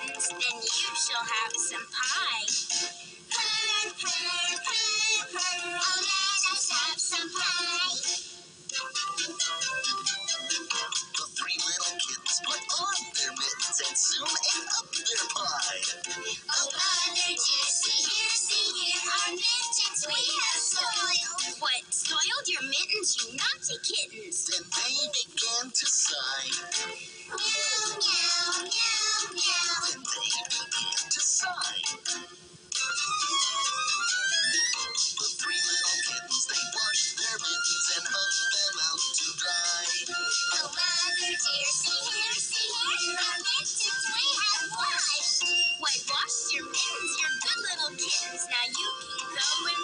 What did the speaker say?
kittens, then you shall have some pie. Purr, purr, purr, purr, oh let us have some pie. The three little kittens put on their mittens and soon ate up their pie. Oh mother dear, see here, our mittens we have spoiled. What, spoiled your mittens, you naughty kittens? Then they began to sigh. Meow, meow, meow, meow. Then they began to sigh. The three little kittens, they washed their mittens and hung them out to dry. Oh mother dear, see here, our mittens we have washed. Why, wash your mittens, you're good little kittens, now you can go and